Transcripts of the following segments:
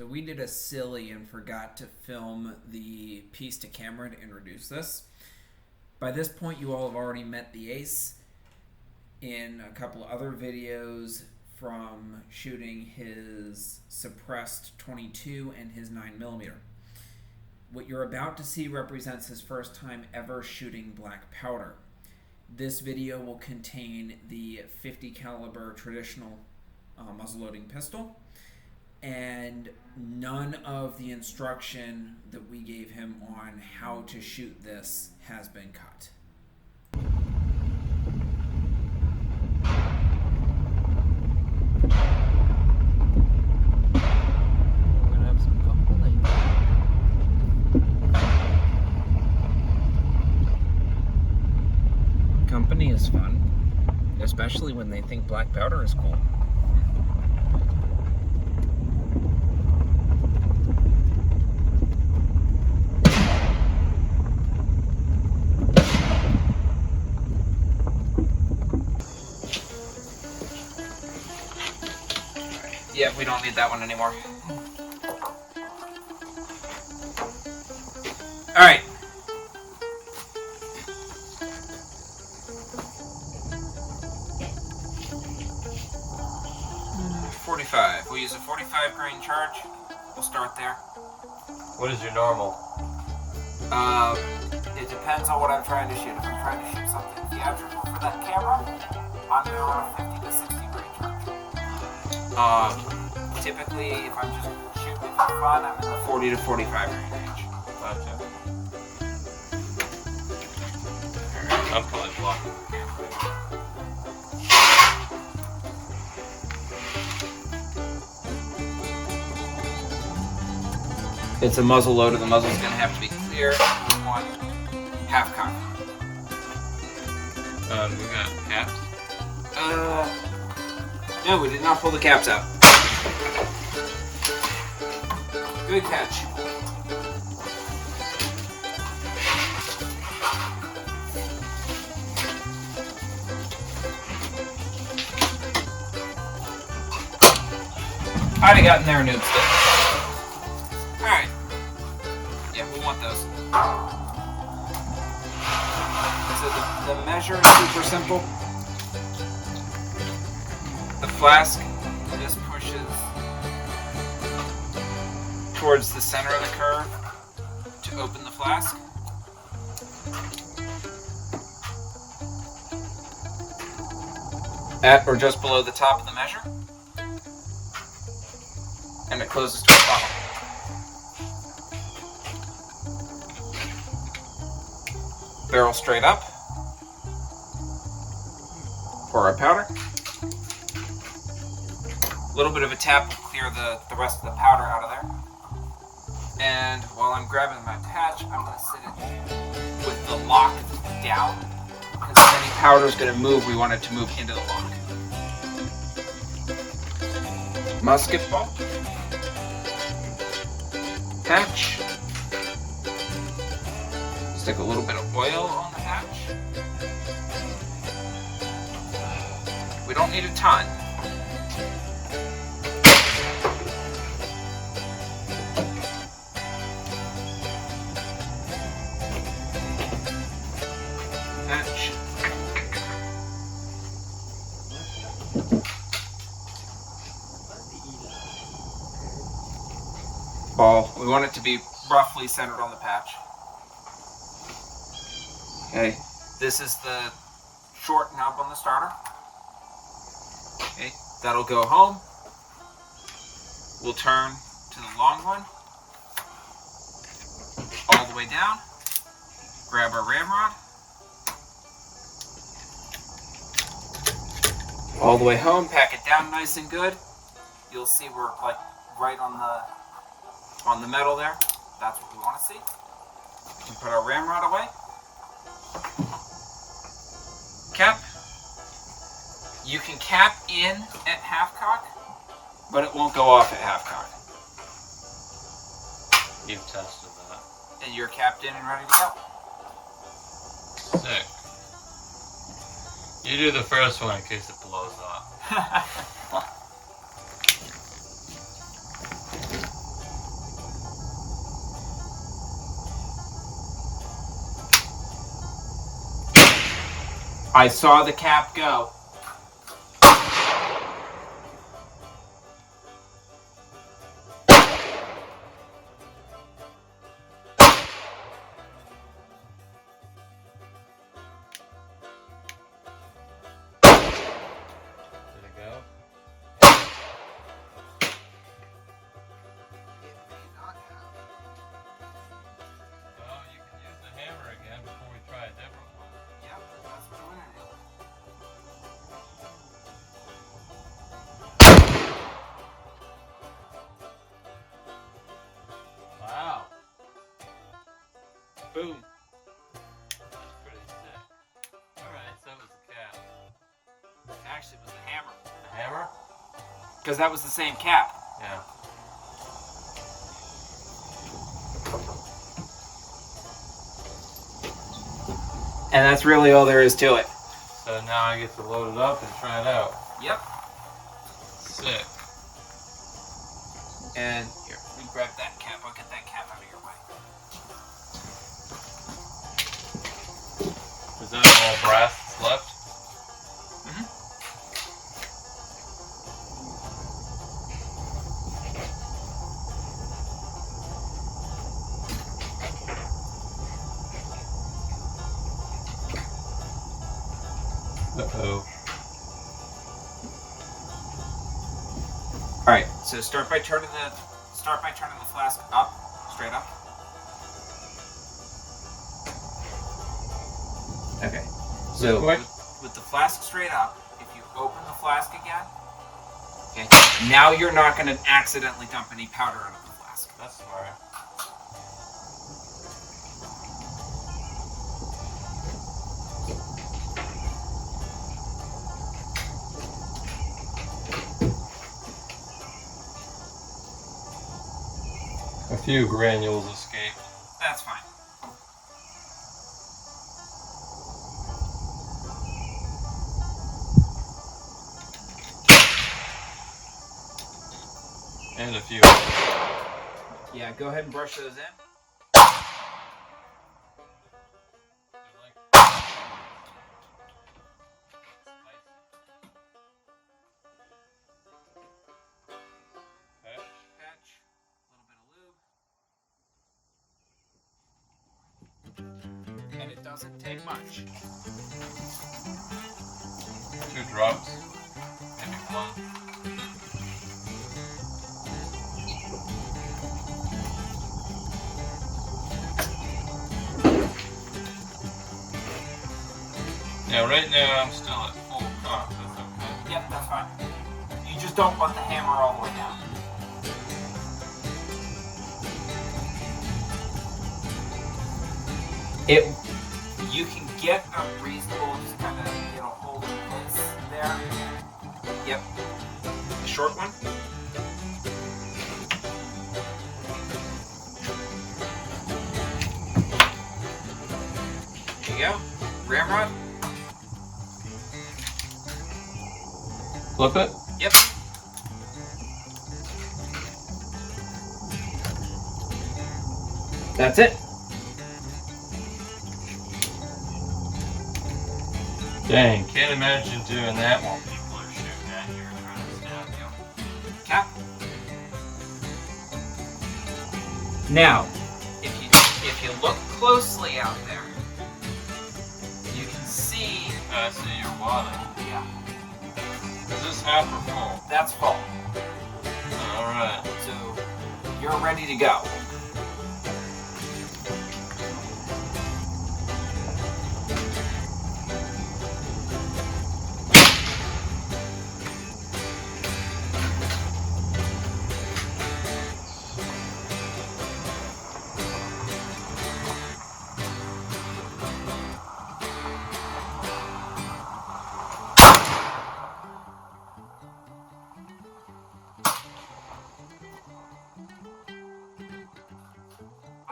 So we did a silly and forgot to film the piece to camera to introduce this. By this point, you all have already met the ace in a couple of other videos from shooting his suppressed 22 and his 9mm. What you're about to see represents his first time ever shooting black powder. This video will contain the 50 caliber traditional muzzleloading pistol, and none of the instruction that we gave him on how to shoot this has been cut. We're gonna have some company. Company is fun, especially when they think black powder is cool. Yeah, we don't need that one anymore. Alright. .45. We'll use a 45 grain charge. We'll start there. What is your normal? It depends on what I'm trying to shoot. If I'm trying to shoot something theatrical for that camera, I'm going to run a 50 to 60 grain charge. Typically, if I'm just shooting it for fun, I'm in the 40 to 45 grain range. Gotcha. Alright, I'm probably blocking the camera. It's a muzzle loader. The muzzle's going to have to be clear. We want half cock. We got caps. No, we did not pull the caps out. Good catch. I'd have gotten there and noobs it. Alright. Yeah, we want those. So the measure is super simple. The flask just pushes towards the center of the curve to open the flask. At or just below the top of the measure. And it closes to a bottom. Barrel straight up. Pour our powder. A little bit of a tap will clear the rest of the powder out of there. And while I'm grabbing my patch, I'm going to sit it with the lock down. Because if any powder is going to move, we want it to move into the lock. Musket ball. Patch. Stick a little bit of oil on the patch. We don't need a ton. Patch. Ball. We want it to be roughly centered on the patch. Okay, this is the short nub on the starter. Okay, that'll go home. We'll turn to the long one. All the way down. Grab our ramrod. All the way home, pack it down nice and good. You'll see we're like right on the metal there. That's what we want to see. We can put our ramrod away. Cap. You can cap in at half cock, but it won't go off at half cock. You've tested that. And you're capped in and ready to go. Sick. You do the first one in case it blows up. I saw the cap go. Boom. That's pretty sick. Alright, so it was the cap. Actually, it was the hammer. The hammer? Because that was the same cap. Yeah. And that's really all there is to it. So now I get to load it up and try it out. Yep. Sick. And here, let me grab that cap. I'll get that cap out of your way. Is that all brass that's left? Uh-oh. All right. So start by turning the flask up, straight up. Okay. So with the flask straight up, if you open the flask again, okay, now you're not going to accidentally dump any powder out of the flask. That's smart. A few granules escaped. That's fine. And a few. Yeah, go ahead and brush those in. And it doesn't take much. 2 drops. Maybe 1. Yeah, right now I'm still at full cock. That's okay. Yep, that's fine. You just don't want the hammer all the way down. You can get a reasonable, just kind of, hold in place there. Yep. A short one. There you go. Ramrod. Flip it? Yep. That's it. Dang, can't imagine doing that while people are shooting at you or trying to stab you. Cap. Now, if you look closely out there, you can see. I see you're wadding. Yeah. Is this half or full? That's full. Alright. So you're ready to go.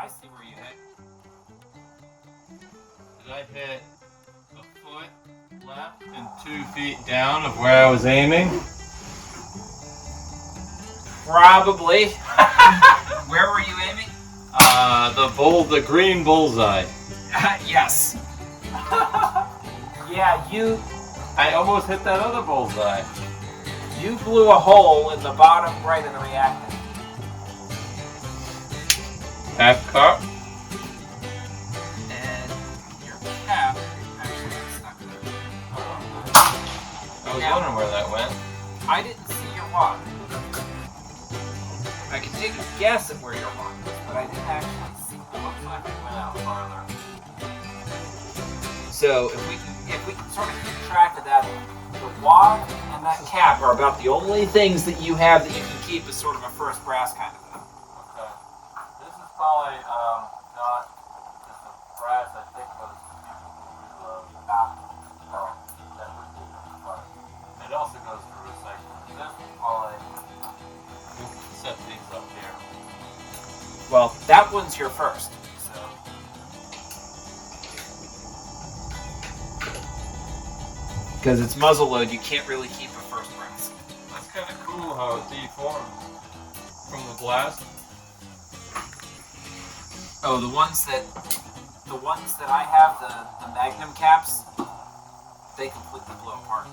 I see where you hit. Did I hit a foot left and 2 feet down of where I was aiming? Probably. Where were you aiming? The green bullseye. Yes. Yeah, I almost hit that other bullseye. you blew a hole in the bottom right of the reactant. Half cup. And your cap actually got stuck there. I was wondering where that went. I didn't see your wand. I can take a guess at where your wand is, but I didn't actually see it. Looks like it went out farther. So if we can sort of keep track of that, the wand and that cap are about the only things that you have that you can keep as sort of a first brass kind of thing. Okay. This is probably not just a brass. I think was that would be, but it also goes through recycling. This is probably we'll set these up here. Well, that one's your first. So because it's muzzle load, you can't really keep a first brass. That's kind of cool how it deforms from the blast. Oh, the ones that I have, the Magnum caps, they completely blow apart.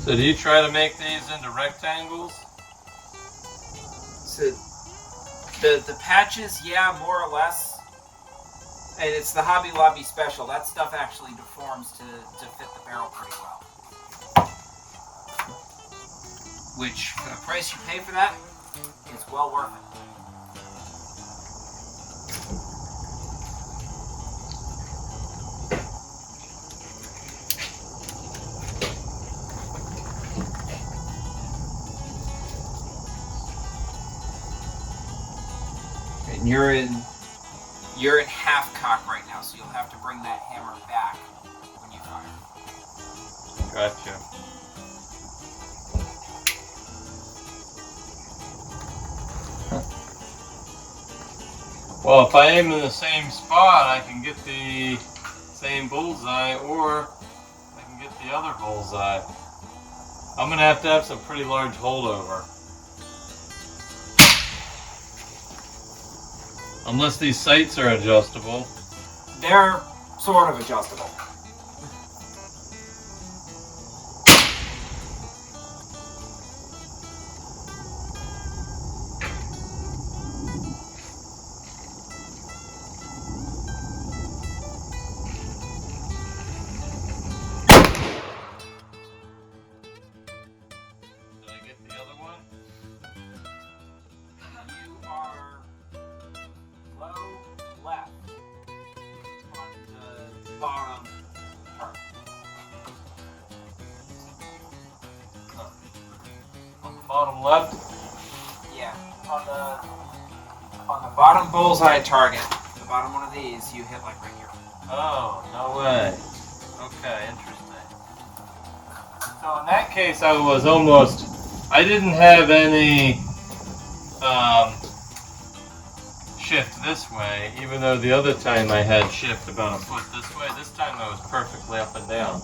So do you try to make these into rectangles? So the patches, yeah, more or less. And it's the Hobby Lobby special. That stuff actually deforms to fit the barrel pretty well. Which, for the price you pay for that, is well worth it. And you're in half cock right now, so you'll have to bring that hammer back when you fire. Gotcha. Well, if I aim in the same spot, I can get the same bullseye, or I can get the other bullseye. I'm going to have some pretty large holdover. Unless these sights are adjustable. They're sort of adjustable. Did I get the other one? You are low left on the bottom part. On the bottom left? Yeah, on the bottom bullseye target, the bottom one of these, you hit like right here. Oh, no way. Okay, interesting. So in that case, I didn't have any shift this way, even though the other time I had shift about a foot this way. This time I was perfectly up and down.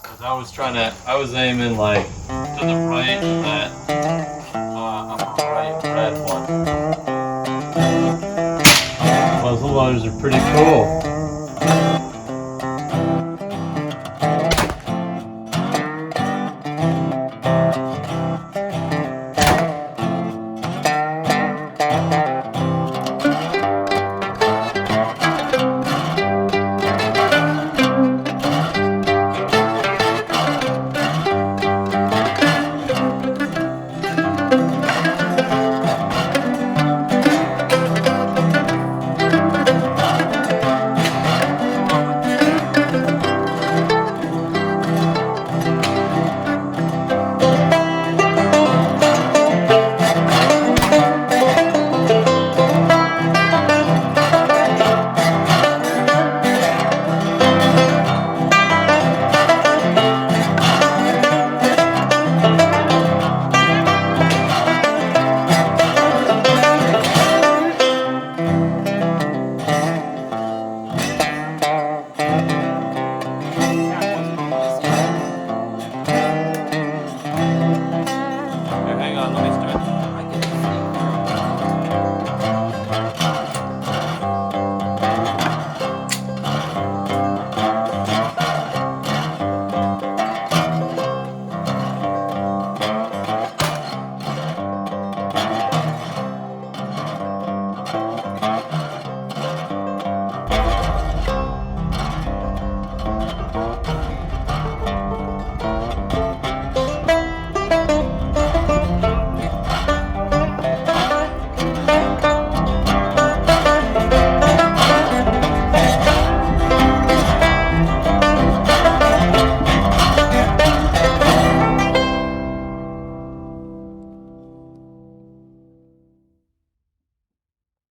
Because I was aiming like to the right of that upper right red one. Muzzle loaders are pretty cool.